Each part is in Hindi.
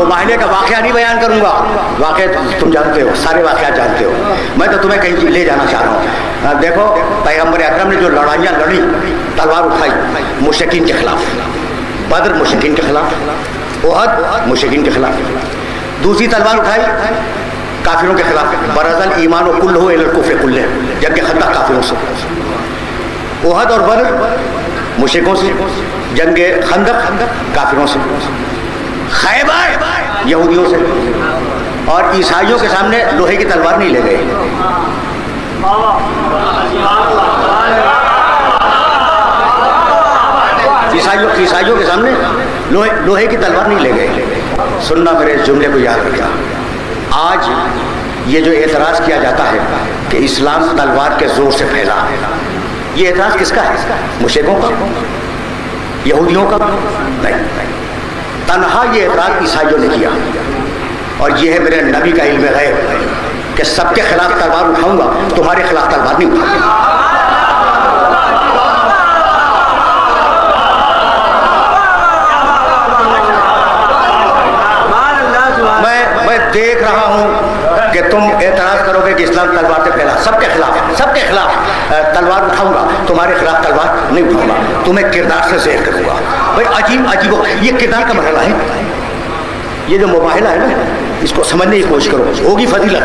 मुबाहले का वाक़या नहीं बयान करूँगा, वाक़या तुम जानते हो, सारे वाक़या जानते हो। मैं तो तुम्हें कहीं ले जाना चाह रहा हूँ। देखो पैगम्बर अकरम ने जो लड़ाइयाँ लड़ी, तलवार उठाई मुशरिकीन के खिलाफ, बदर मुशरिकीन के खिलाफ, उहद मुशरिकीन के खिलाफ, दूसरी तलवार उठाई काफिरों के खिलाफ, बरज़ल ईमान व कुल्लहु इलल कुफ्र कुल्लह, जंग खंदक काफिरों से, उहद और बदर मुशरिकों से, जंग खंदक काफिरों से, खैबर यहूदियों से, और ईसाइयों के सामने लोहे की तलवार नहीं ले गए। ईसाइयों के सामने लोहे की तलवार नहीं ले गए। सुनना, मेरे जुमले को याद रखना। आज ये जो एतराज़ किया जाता है कि इस्लाम तलवार के जोर से फैला, ये एतराज़ किसका है? मुशरिकों का, यहूदियों का नहीं, तन्हा ये एतराज़ ईसाइयों ने किया। और ये है मेरे नबी का इल्म गैब कि सबके खिलाफ तलवार उठाऊंगा, तुम्हारे खिलाफ तलवार नहीं उठाऊंगा। मैं देख रहा हूं कि तुम एतराज़ करोगे कि इस्लाम तलवार से फैला, सबके खिलाफ तलवार उठाऊंगा, तुम्हारे खिलाफ तलवार नहीं उठाऊंगा, तुम्हें किरदार से ज़ेर करूंगा। भाई अजीब ये किरदार का मरहला है। ये जो मुबाहला है ना, इसको समझने की कोशिश करो, होगी फजीलत।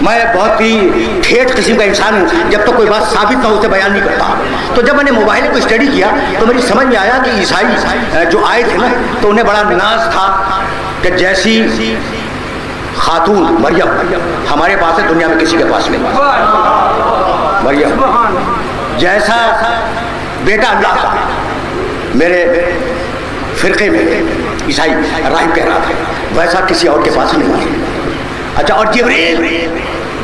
मैं बहुत ही ठेठ किस्म का इंसान हूँ, जब तक कोई बात साबित ना हो उसे बयान नहीं करता। तो जब मैंने मोबाइल को स्टडी किया तो मेरी समझ में आया कि ईसाई जो आए थे ना, तो उन्हें बड़ा नाज था कि जैसी खातून मरियम हमारे पास है, दुनिया में किसी के पास नहीं। मरियम जैसा बेटा अल्लाह का मेरे फिरके में ईसाई राहिब कह रहा था, वैसा किसी और के पास नहीं है। अच्छा, और जिब्रील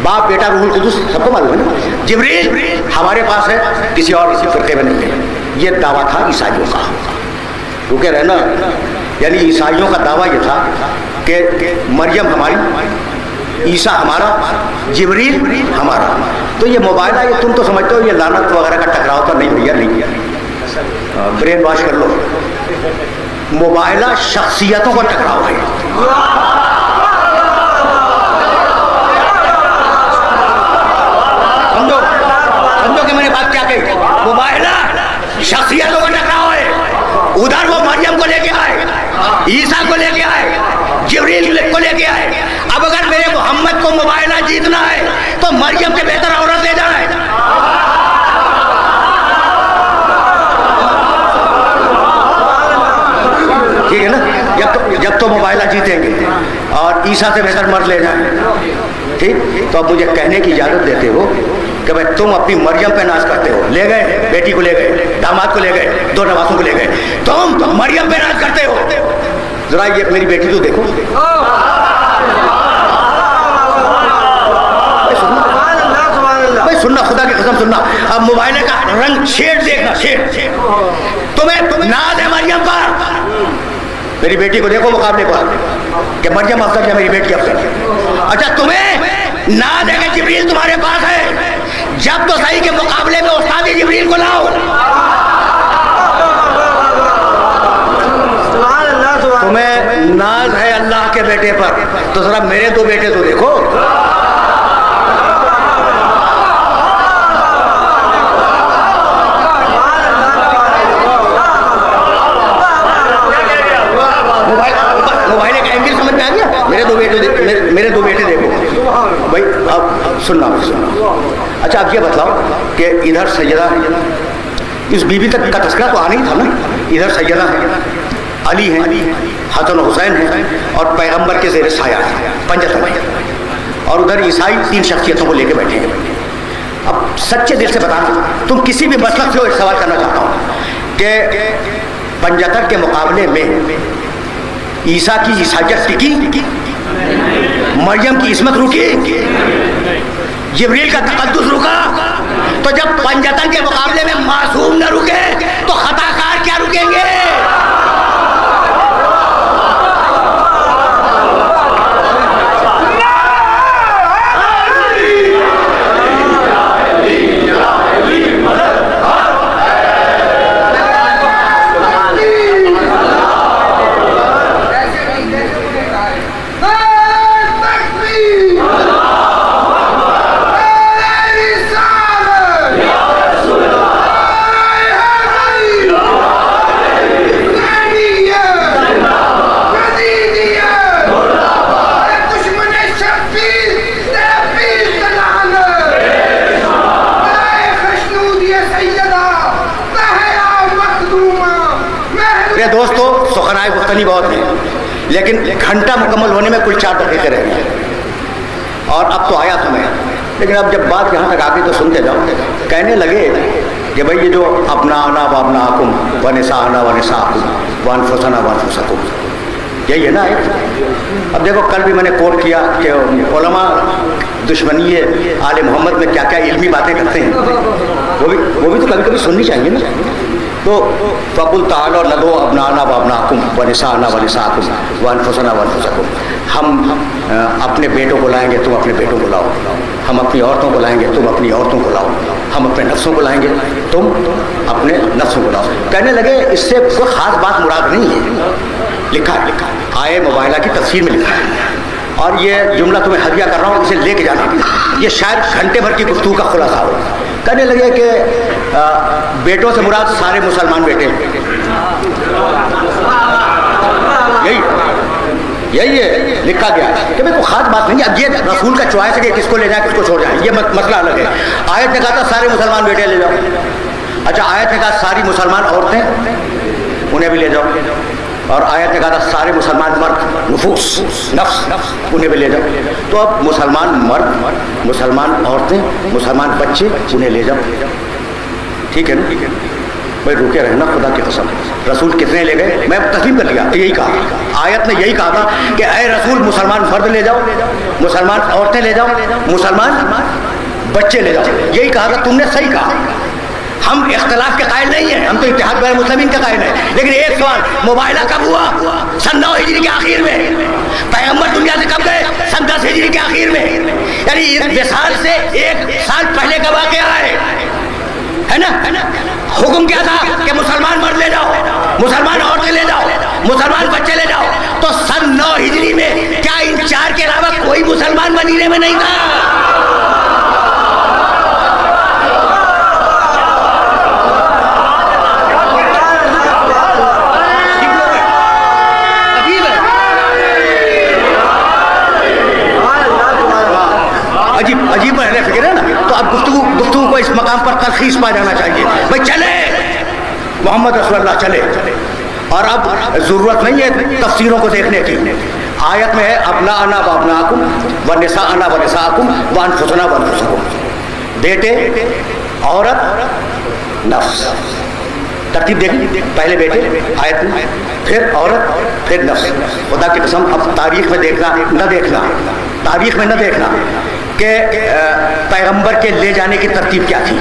बाप बेटा रूहुल कुदुस, सबको मालूम है ना, जिब्रील हमारे पास है, किसी और किसी फिरके में नहीं है। ये दावा था ईसाइयों का, रुके रहना। यानी ईसाइयों का दावा ये था कि मरियम हमारी, ईसा हमारा, जिब्रील हमारा। तो ये मोबाइल है, ये तुम तो समझते हो ये लानत वगैरह का टकराव तो नहीं भैया, नहीं, ब्रेन वॉश कर लो। मुबाइला शख्सियतों का टकराव है। समझो कि मैंने बात क्या कही। मुबाइला शख्सियतों का टकराव है। उधर वो मरियम को लेके आए, ईसा को लेके आए, जिब्रील को लेके आए। अब अगर मेरे मोहम्मद को मुबाइला जीतना है तो मरियम से बेहतर औरत ले जाए। ठीक है ना? जब तो मुबाइला जीतेंगे और ईसा से बेहतर मर्द ले जाए। ठीक, तो अब मुझे कहने की इजाजत देते हो कि भाई तुम अपनी मरियम पे नाज करते हो। ले गए बेटी को, ले गए दामाद को, ले गए दो नवासों को ले गए, तुम मरियम पे नाज करते हो। जरा ये मेरी बेटी तो देखो। भाई सुनना, खुदा की कसम सुनना। अब मोबाइल का रंग शेड देखना, शेड। तुम्हें नाज है मरियम पर। मेरी बेटी को देखो मुकाबले पर कि मरियम अफजल है, मेरी बेटी अफजल। अच्छा, तुम्हें नाज है कि जिब्रील तुम्हारे पास है। जब तो सही के मुकाबले में उस्ताद जिब्रील को लाओ। तुम्हें नाज है अल्लाह के बेटे पर, तो जरा मेरे दो बेटे तो देखो। मोबाइल का एंगल समझ में आ गया? मेरे दो बेटे देखो भाई। अब सुनना। अच्छा, अब ये बताओ कि इधर सैयदा, इस बीबी तक का तस्करा तो आना ही था ना। इधर सैयदा है, अली हैं, हसन हुसैन हैं, और पैगंबर के ज़ेर साया है, पंजतन है। और उधर ईसाई 3 शख्सियतों को लेके बैठे हैं। अब सच्चे दिल से बताना, तुम किसी भी मसलक से हो, एक सवाल करना चाहता हूँ कि पंजतन के मुकाबले में ईसा की ईसाइयत टिकी, मरियम की इस्मत रुकी, जिब्रील का तकद्दुस रुका। तो जब पंजतन के मुकाबले में मासूम न रुके तो खताकार क्या रुकेंगे? रोशनी बहुत है, लेकिन घंटा मुकम्मल होने में कुल 4 दकीक़े रह गए और अब तो आया तुम्हें। लेकिन अब जब बात यहाँ तक आ गई तो सुनते जाओ। कहने लगे कि भाई ये जो अपना आना व अपना आकुम व निसा आना व निसा आकुम व अनफुसना व अनफुसकुम, यही है ना। अब देखो कल भी मैंने कोट किया कि उलमा दुश्मनी आले मोहम्मद में क्या क्या इल्मी बातें करते हैं, वो भी तो कभी कभी सुननी चाहिए ना। तो फ़कुल तालो नदो अपनाना व अपनाकुम व निसाना व निसाकुम व अनफुसना व अनफुसकुम, हम अपने बेटों को लाएंगे, तुम अपने बेटों को लाओ। हम अपनी औरतों को लाएंगे, तुम अपनी औरतों को लाओ। हम अपने नफ्सों को लाएंगे, तुम अपने नफ्सों को लाओ। कहने लगे इससे कोई ख़ास बात मुराद नहीं है। लिखा आए मुबाइला की तफसीर में लिखा है, और ये जुमला तुम्हें हदिया कर रहा हूँ, इसे लेके जाना। ये शायद घंटे भर की गुफ्तगू का खुलासा हो। कहने लगे कि बेटों से मुराद सारे मुसलमान बेटे, यही है लिखा गया कि भाई कोई खास बात नहीं। अब ये रसूल का चॉइस है कि किसको ले जाए किसको छोड़ जाए, ये मसला अलग है। आयत ने कहा था सारे मुसलमान बेटे ले जाओ। अच्छा, आयत ने कहा सारी मुसलमान औरतें उन्हें भी ले जाओ, और आयत ने कहा था सारे मुसलमान मर्द नफूस नफ्स उन्हें भी ले जाओ। तो अब मुसलमान मर्द, मुसलमान औरतें, मुसलमान बच्चे उन्हें ले जाओ। ठीक है ना भाई, रुके रहना खुदा की कसम। रसूल कितने ले गए? मैं तस्लीम कर लिया, यही कहा। आयत ने यही कहा था कि ऐ रसूल मुसलमान मर्द ले जाओ, मुसलमान औरतें ले जाओ, मुसलमान बच्चे ले जाओ। यही कहा था, तुमने सही कहा। हम इख्तलाफ के कायल नहीं हैं, हम तो इत्तेहाद बैन मुस्लिमीन के कायल हैं। लेकिन एक सवाल, मुबाइला कब हुआ? सन 9 हिजरी के आखिर में। पैगम्बर दुनिया से कब गए? सन 10 हिजरी के आखिर में। यानी इस विसाल से 1 साल पहले का वाक़या है ना। हुक्म क्या था कि मुसलमान मर्द ले जाओ, मुसलमान औरतें ले जाओ, मुसलमान बच्चे ले जाओ। तो सन 9 हिजरी में क्या इन 4 के अलावा कोई मुसलमान मदीने में नहीं था? अजीब फिक्र है ना। तो अब गुफ्तगू को इस मकाम पर तलखीस पा जाना चाहिए। भाई चले, मोहम्मद रसूलुल्लाह चले। और अब ज़रूरत नहीं है तफसीरों को देखने की। आयत में है अपना आना व अपनाकुम व निसा आना व निसाकुम व अनफुसना व अनफुसकुम, बेटे, औरत, नफ्स। तरतीब देखी, पहले बेटे आयत में, फिर औरत, फिर नफ्स। खुदा की कसम अब तारीख में देखना न देखना, तारीख में न देखना कि पैगंबर के ले जाने की तरतीब क्या थी।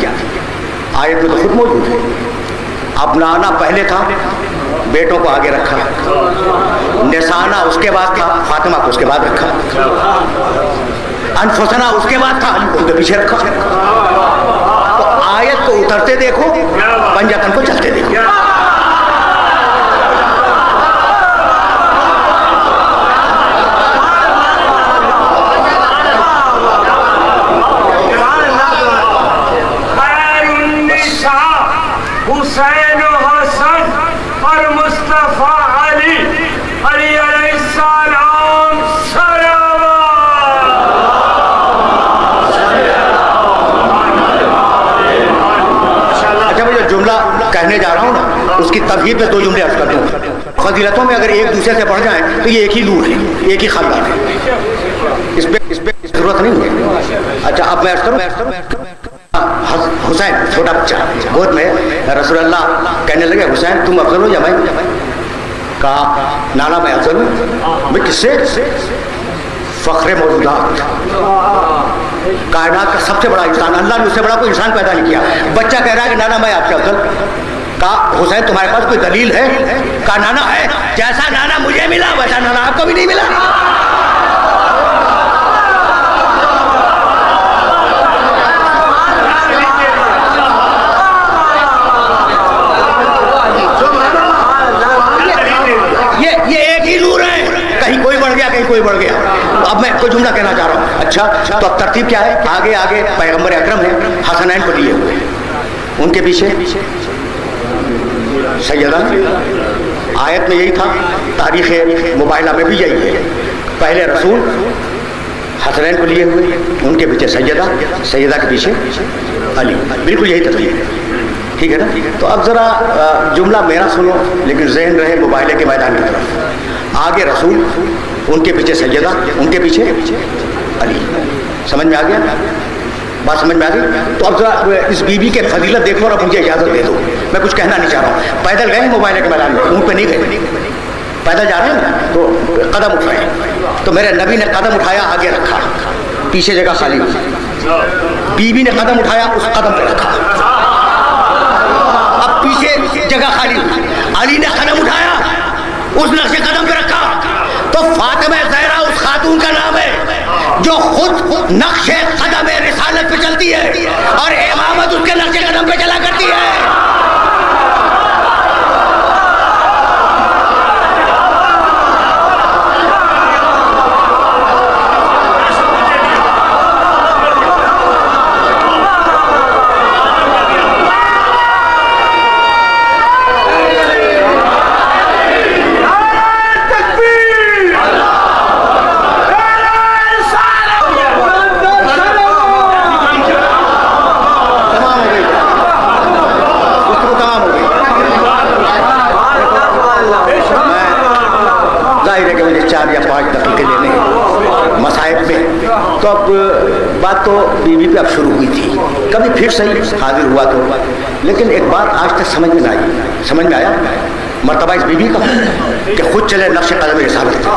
आयत में तो खुद मौजूद है। अपना आना पहले था, बेटों को आगे रखा। निसाना उसके बाद था, फातिमा को उसके बाद रखा। अनफुसना उसके बाद था, अली को उनके पीछे रखा। तो आयत को उतरते देखो, पंजातन को चलते देखो। हुसैन हसन और मुस्तफा अली अलैहिस्सलाम अच्छा, मैं जो जुमला कहने जा रहा हूँ ना, उसकी तबहीर पे 2 जुमले अर्ज कर दूँ। फजीलतों में अगर एक दूसरे से बढ़ जाएं तो ये एक ही नूर है, एक ही खानदान है। इस पे जरूरत नहीं है। अच्छा, अब मैं अर्ज करूँ। हुसैन छोटा बच्चा गोद में, रसूलुल्लाह कहने लगे हुसैन तुम अफजल हो या मैं? कहा नाना मैं अफजल हूँ। मैं किससे? फख्र मौजूदात, कायनात का सबसे बड़ा इंसान, अल्लाह ने उससे बड़ा कोई इंसान पैदा नहीं किया। बच्चा कह रहा है कि नाना मैं आपसे अफजल। कहा हुसैन तुम्हारे पास कोई दलील है? कहा नाना है, जैसा नाना मुझे मिला वैसा नाना आपको भी नहीं मिला। कहीं कोई बढ़ गया। तो अब मैं कोई जुमला कहना चाह रहा हूँ। अच्छा, तो अब तरतीब क्या है? आगे आगे पैगंबर अकरम है, हसनैन को लिए हुए, उनके पीछे सैयदा। आयत में यही था, तारीख मुबाइला में भी यही है। पहले रसूल, हसनैन को लिए हुए, उनके पीछे सैयदा, सैयदा के पीछे अली। बिल्कुल यही तरतीब है। ठीक है ना। तो अब ज़रा जुमला मेरा सुनो, लेकिन ज़हन रहे मुबाइले के मैदान की तरफ। आगे रसूल, उनके पीछे सैयदा, उनके पीछे अली। समझ में आ गया? बात समझ में आ गई? तो अब जरा इस बीबी के फजीलत देखो और अब मुझे इजाज़त दे दो। मैं कुछ कहना नहीं चाह रहा हूँ। पैदल गए मोबाइल के मैदान में, ऊँट पे नहीं गए, पैदल जा रहे हैं ना, तो कदम उठ रहे हैं। तो मेरे नबी ने कदम उठाया, आगे रखा, पीछे जगह खाली। बीबी ने कदम उठाया, उस कदम पे रखा, अब पीछे जगह खाली। अली ने कदम उठाया, उस नक्शे कदम पे रखा। तो फातिमा ज़हरा उस खातून का नाम है जो खुद नक्शे कदम रिसालत पे चलती है और इमामत उसके नक्शे कदम पे चला करती है। तो अब बात तो बीवी पे अब शुरू हुई थी, कभी फिर सही हाजिर हुआ तो, लेकिन एक बात आज तक समझ में ना आई। समझ में आया मर्तबा इस बीवी का कि खुद चले नक्शे कदम रिसालत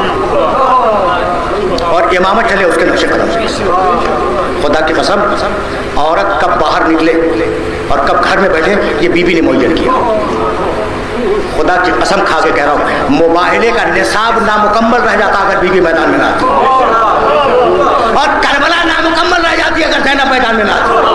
और इमामत चले उसके नक्शे कदम से। खुदा की कसम, औरत कब बाहर निकले और कब घर में बैठे ये बीवी ने मुय्यन किया। खुदा की कसम खा के कह रहा हूँ, मुबाहले का निसाब नामुकम्मल रह जाता अगर बीवी मैदान में ना आती, और करबला नामुकम्मल रह जाती अगर ज़ैनब मैदान में ना आती।